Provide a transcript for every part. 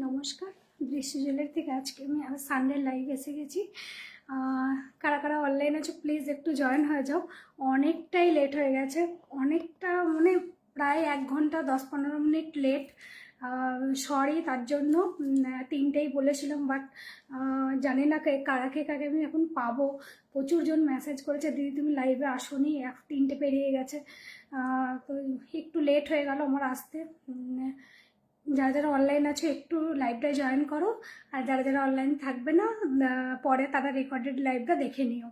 নমস্কার, দৃষ্টি জুয়েলারি থেকে আজকে আমি সানডে লাইভ এসে গেছি। কারা কারা অনলাইন আছে প্লিজ একটু জয়েন হয়ে যাও। অনেকটাই লেট হয়ে গেছে, অনেকটা মানে প্রায় 1 ঘন্টা 10-15 মিনিট লেট। সরি তার জন্য। 3টেই বলেছিলাম, বাট জানি না কাকে কাকে আমি এখন পাবো। প্রচুর জন মেসেজ করেছে, দিদি তুমি লাইভে আসোনি, 3টে পেরিয়ে গেছে। তো একটু লেট হয়ে গেল আমার আসতে। যারা যারা অনলাইন আছে একটু লাইভটা জয়েন করো, আর যারা যারা অনলাইন থাকবে না পরে তারা রেকর্ডেড লাইভটা দেখে নিও।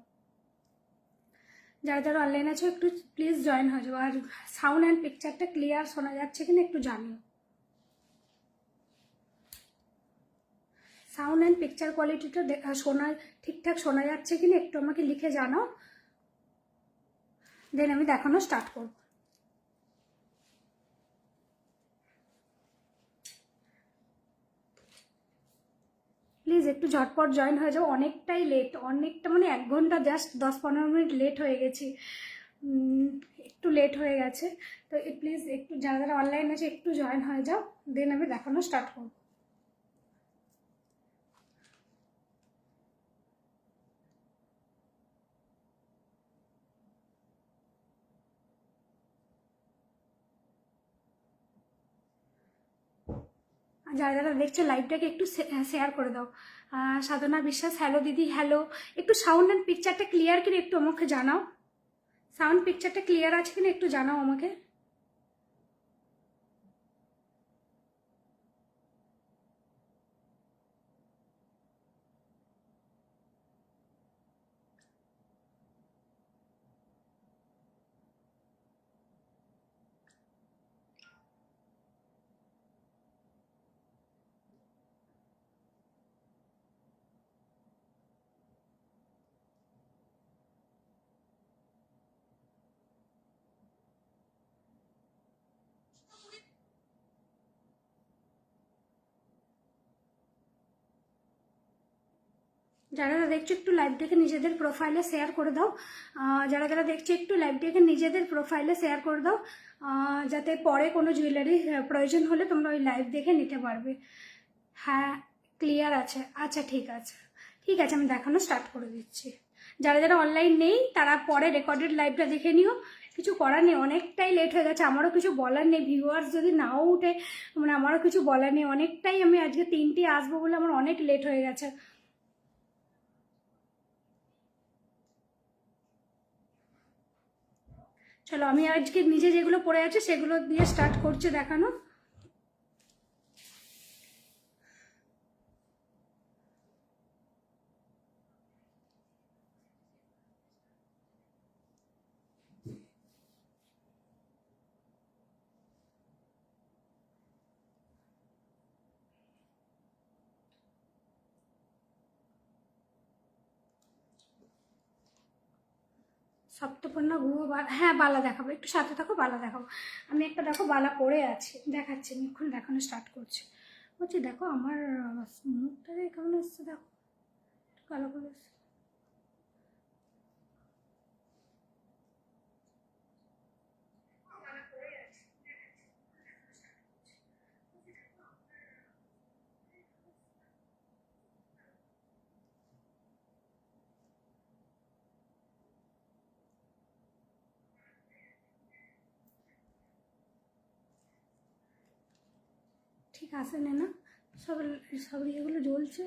যারা যারা অনলাইন আছে একটু প্লিজ জয়েন হয়ে যাও। আর সাউন্ড অ্যান্ড পিকচারটা ক্লিয়ার শোনা যাচ্ছে কিনা একটু জানিও। সাউন্ড অ্যান্ড পিকচার কোয়ালিটিটা ঠিকঠাক শোনা যাচ্ছে কিনা একটু আমাকে লিখে জানাও, দেন আমি দেখানো স্টার্ট করব। প্লিজ একটু ঝটপট জয়েন হয়ে যাও, অনেকটাই লেট, অনেকটা মানে 1 ঘন্টা জাস্ট 10-15 মিনিট লেট হয়ে গেছি। একটু লেট হয়ে গেছে, তো প্লিজ একটু যারা যারা অনলাইন আছে একটু জয়েন হয়ে যাও, দেন আমি দেখানো স্টার্ট করব। যারা যারা দেখছো লাইভটাকে একটু শেয়ার করে দাও। সাধনা বিশ্বাস, হ্যালো দিদি, হ্যালো। একটু সাউন্ড অ্যান্ড পিকচারটা ক্লিয়ার কিনা একটু আমাকে জানাও। সাউন্ড পিকচারটা ক্লিয়ার আছে কিনা একটু জানাও আমাকে। যারা যারা দেখছো একটু লাইভটাকে নিজেদের প্রোফাইলে শেয়ার করে দাও। যারা যারা দেখছো একটু লাইভটাকে নিজেদের প্রোফাইলে শেয়ার করে দাও, যাতে পরে কোনো জুয়েলারি প্রয়োজন হলে তোমরা ওই লাইভ দেখে নিতে পারবে। হ্যাঁ ক্লিয়ার আছে, আচ্ছা ঠিক আছে ঠিক আছে, আমি দেখানো স্টার্ট করে দিচ্ছি। যারা যারা অনলাইন নেই তারা পরে রেকর্ডেড লাইভটা দেখে নিও। কিছু করার নেই, অনেকটাই লেট হয়ে গেছে, আমারও কিছু বলার নেই। ভিউয়ার্স যদি নাও উঠে মানে আমারও কিছু বলার নেই, অনেকটাই আমি আজকে 3টে আসবো বলে আমার অনেক লেট হয়ে গেছে। চলো আমি আজকে নিজে যেগুলো পড়ে আছে সেগুলো দিয়ে স্টার্ট করছি দেখানো। সপ্তপর্ণা গুহ, হ্যাঁ বালা দেখাবো, একটু সাথে থাকো, বালা দেখাবো। আমি একটা দেখো বালা পরে আছি, দেখাচ্ছি, আমি এখন দেখানো স্টার্ট করছি। বলছি দেখো আমার মুখটা কেমন এসছে, দেখো কালো করে এসছে। ঠিক আছে না, সব সব ইয়েগুলো জ্বলছে।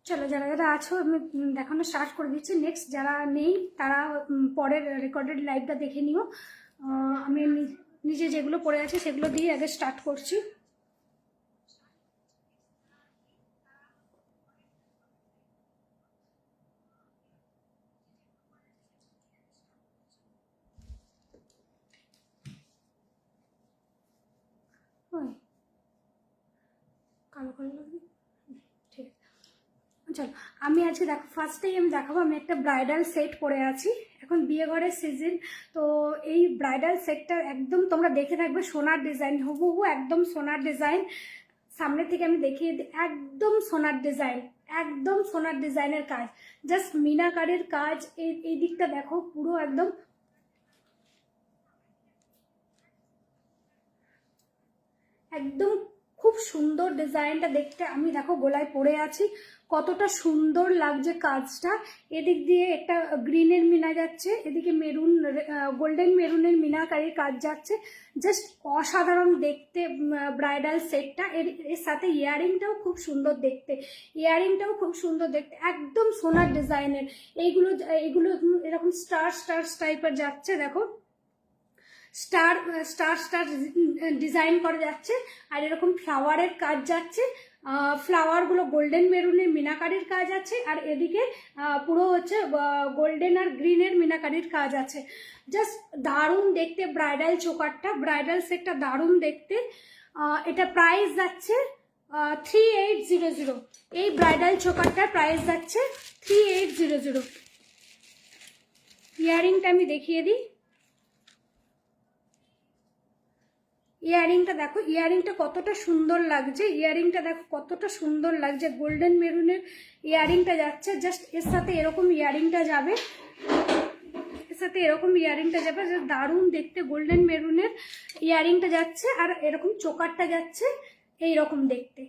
চলো যারা যারা আছো আমি দেখানো স্টার্ট করে দিচ্ছি। নেক্সট যারা নেই তারা পরের রেকর্ডেড লাইভটা দেখে নিও। আমি নিজে যেগুলো পড়ে আছে সেগুলো দিয়ে আগে স্টার্ট করছি। ওই কালো কালো লাগবে, ঠিক আছে। চলো আমি আজকে দেখো ফার্স্টেই আমি দেখাবো, আমি একটা ব্রাইডাল সেট পরে আছি, এখন বিয়ে ঘরের সিজন। তো এই ব্রাইডাল সেটটা একদম তোমরা দেখে থাকবে, সোনার ডিজাইন, হুবহু একদম সোনার ডিজাইন। সামনে থেকে আমি দেখিয়ে দিই, একদম সোনার ডিজাইন, একদম সোনার ডিজাইনের কাজ, জাস্ট মিনাকারির কাজ। এই দিকটা দেখো পুরো একদম একদম খুব সুন্দর ডিজাইনটা দেখতে। আমি দেখো গলায় পরে আছি, কতটা সুন্দর লাগছে কাজটা। এদিক দিয়ে একটা গ্রিনের মিনা যাচ্ছে, এদিকে মেরুন গোল্ডেন মেরুনের মিনাকারির কাজ যাচ্ছে, জাস্ট অসাধারণ দেখতে ব্রাইডাল সেটটা। এর সাথে ইয়ারিংটাও খুব সুন্দর দেখতে, ইয়ারিংটাও খুব সুন্দর দেখতে, একদম সোনার ডিজাইনের। এইগুলো এইগুলো এরকম স্টার স্টার টাইপের যাচ্ছে, দেখো স্টার স্টার স্টার ডিজাইন করা যাচ্ছে, আর এরকম ফ্লাওয়ারের কাজ যাচ্ছে। ফ্লাওয়ারগুলো গোল্ডেন মেরুনের মিনাকারির কাজ আছে, আর এদিকে পুরো হচ্ছে গোল্ডেন আর গ্রিনের মিনাকারির কাজ আছে। জাস্ট দারুণ দেখতে ব্রাইডাল চোকারটা, ব্রাইডাল সেটটা দারুণ দেখতে। এটা প্রাইস যাচ্ছে 3800। এই ব্রাইডাল চোকারটার প্রাইস যাচ্ছে 3800। ইয়ারিংটা আমি দেখিয়ে দিই। ইয়ারিংটা দেখো, ইয়ারিংটা কতটা সুন্দর লাগছে, ইয়ারিংটা দেখো কতটা সুন্দর লাগছে। গোল্ডেন মেরুনের ইয়ারিংটা যাচ্ছে, জাস্ট এর সাথে এরকম ইয়ারিংটা যাবে, এর সাথে এরকম ইয়ারিংটা যাবে, দারুণ দেখতে। গোল্ডেন মেরুনের ইয়ারিংটা যাচ্ছে, আর এরকম চোকারটা যাচ্ছে এইরকম দেখতে।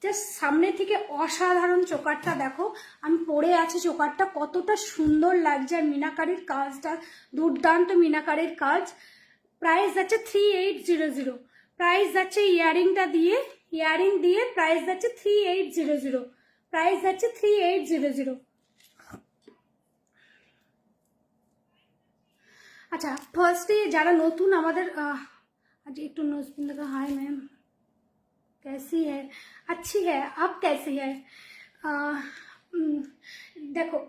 জাস্ট সামনে থেকে অসাধারণ চোকারটা দেখো, আমি পরে আছি চোকারটা, কতটা সুন্দর লাগছে। আর মিনাকারির কাজটা দুর্দান্ত, মিনাকারির কাজ। প্রাইস যাচ্ছে 3800। প্রাইস যাচ্ছে ইয়ারিংটা দিয়ে, ইয়ারিং দিয়ে প্রাইস যাচ্ছে 3800। প্রাইস যাচ্ছে 3800। আচ্ছা, ফার্স্টে যারা নতুন আমাদের আজ একটু নজবিন দেখা, হাই ম্যাম कैसी है, अच्छी है, आप कैसी है? देखो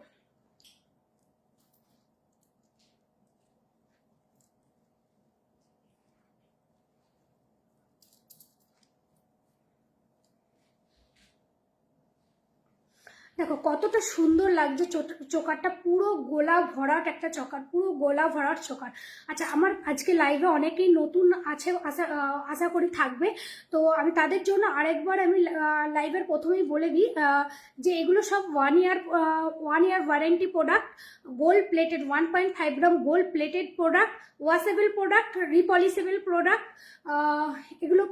দেখো কতটা সুন্দর লাগছে চোকারটা, পুরো গোলা ভরাট একটা চোকার, পুরো গোলা ভরাট চোকার। আচ্ছা, আমার আজকে লাইভে অনেকেই নতুন আছে, আশা করি থাকবে, তো আমি তাদের জন্য আরেকবার আমি লাইভের প্রথমেই বলে দিই যে এগুলো সব 1 year warranty product, gold plated, 1.5 gram gold plated product, washable product, repolishable product. এগুলো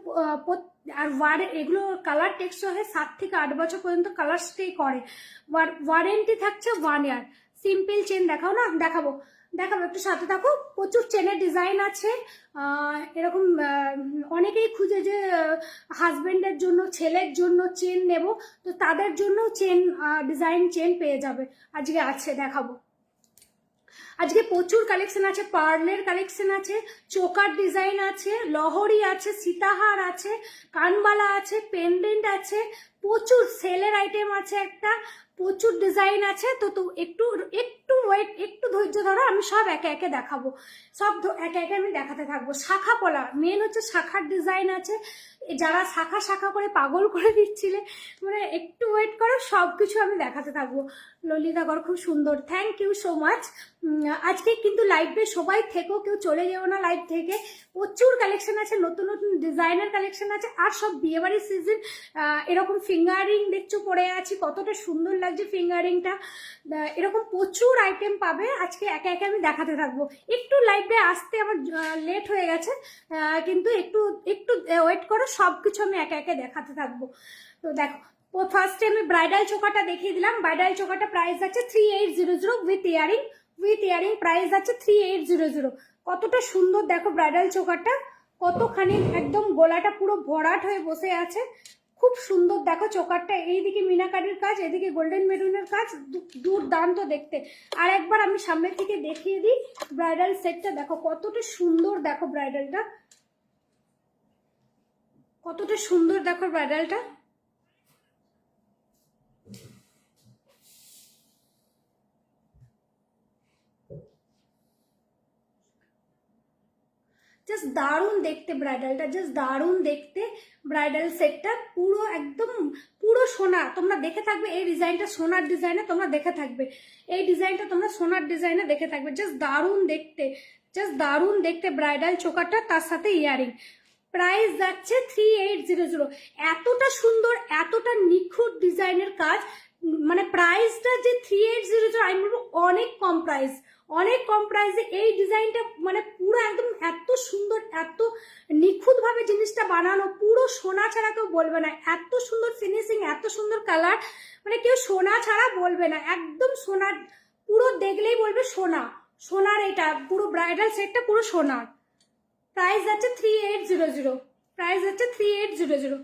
আর এগুলো কালার টেক্সচার হয় 7 থেকে 8 বছর পর্যন্ত কালার স্টে করে। ওয়ারেন্টি থাকছে 1 ইয়ার। সিম্পল চেন দেখাও না, দেখাবো একটু সাথে থাকো। প্রচুর চেনের ডিজাইন আছে, এরকম অনেকেই খুঁজে যে হাজবেন্ডের জন্য, ছেলের জন্য চেন নেব, তো তাদের জন্য চেন ডিজাইন চেন পেয়ে যাবে। আজকে আছে, দেখাবো। আজকে প্রচুর কালেকশন আছে, পার্লের কালেকশন আছে, চোকার ডিজাইন আছে, লহরি আছে, সীতাহার আছে, কানবালা আছে, পেন্ডেন্ট আছে, প্রচুর সেলের আইটেম আছে একটা, প্রচুর ডিজাইন আছে। তো একটু একটু ওয়েট, একটু ধৈর্য ধরো, আমি সব একে একে দেখাবো, সব একে একে আমি দেখাতে থাকবো। শাখা পলা মেন হচ্ছে, শাখার ডিজাইন আছে। যারা শাখা শাখা করে পাগল করে দিচ্ছিলে, মানে একটু ওয়েট করো, সব কিছু আমি দেখাতে থাকবো। ললিতাগর খুব সুন্দর, থ্যাংক ইউ সো মাচ। আজকে কিন্তু লাইভে সবাই থেকো, কেউ চলে যেও না লাইভ থেকে। প্রচুর কালেকশন আছে, নতুন নতুন ডিজাইনের কালেকশন আছে, আর সব বিয়েবাড়ির সিজন। এরকম ফিঙ্গারিং দেখছো পরে আছি, কতটা সুন্দর লাগছে ফিঙ্গারিংটা। এরকম প্রচুর আইটেম পাবে, আজকে একে একে আমি দেখাতে থাকবো। একটু লাইভে আসতে আমার লেট হয়ে গেছে, কিন্তু একটু একটু ওয়েট করো, সব কিছু আমি একে একে দেখাতে থাকবো। তো দেখো, ফার্স্টে আমি ব্রাইডাল চোকাটা দেখিয়ে দিলাম। ব্রাইডাল চোকাটা প্রাইস আছে 3800 উইথ ইয়ারিং প্রাইস আছে 3800। কতটা সুন্দর দেখো ব্রাইডাল চোকারটা, কতখানি একদম গলাটা পুরো ভরাট হয়ে বসে আছে, খুব সুন্দর দেখো চোকারটা। এইদিকে মিনাকারির কাজ, এদিকে গোল্ডেন মেরুনের কাজ, দুর্দান্ত দেখতে। আর একবার আমি সামনে থেকে দেখিয়ে দিই ব্রাইডাল সেটটা, দেখো কতটা সুন্দর, দেখো ব্রাইডালটা কতটা সুন্দর, দেখো ব্রাইডালটা। জাস্ট দারুণ দেখতে ব্রাইডালটা, জাস্ট দারুণ দেখতে ব্রাইডাল সেটটা, পুরো একদম পুরো সোনা। তোমরা দেখে থাকবে এই ডিজাইনটা সোনার ডিজাইনে, তোমরা দেখে থাকবে এই ডিজাইনটা, তোমরা সোনার ডিজাইনে দেখে থাকবে। জাস্ট দারুণ দেখতে, জাস্ট দারুণ দেখতে ব্রাইডাল চোকারটা, তার সাথে ইয়ারিং। প্রাইস যাচ্ছে 3800। এতটা সুন্দর, এতটা নিখুঁত ডিজাইনের কাজ, মানে প্রাইসটা যে 3800, আমি বলবো অনেক কম প্রাইস, অনেক কম প্রাইসে এই ডিজাইনটা মানে পুরো একদম এত সুন্দর, এত নিখুঁতভাবে জিনিসটা বানানো, পুরো সোনা ছাড়া কেউ বলবে না, এত সুন্দর ফিনিশিং, এত সুন্দর কালার, মানে কেউ সোনা ছাড়া বলবে না, একদম সোনার, পুরো দেখলেই বলবে সোনা, সোনার। এটা পুরো ব্রাইডাল সেটটা পুরো সোনার। প্রাইস আছে 3800, প্রাইস আছে 3800।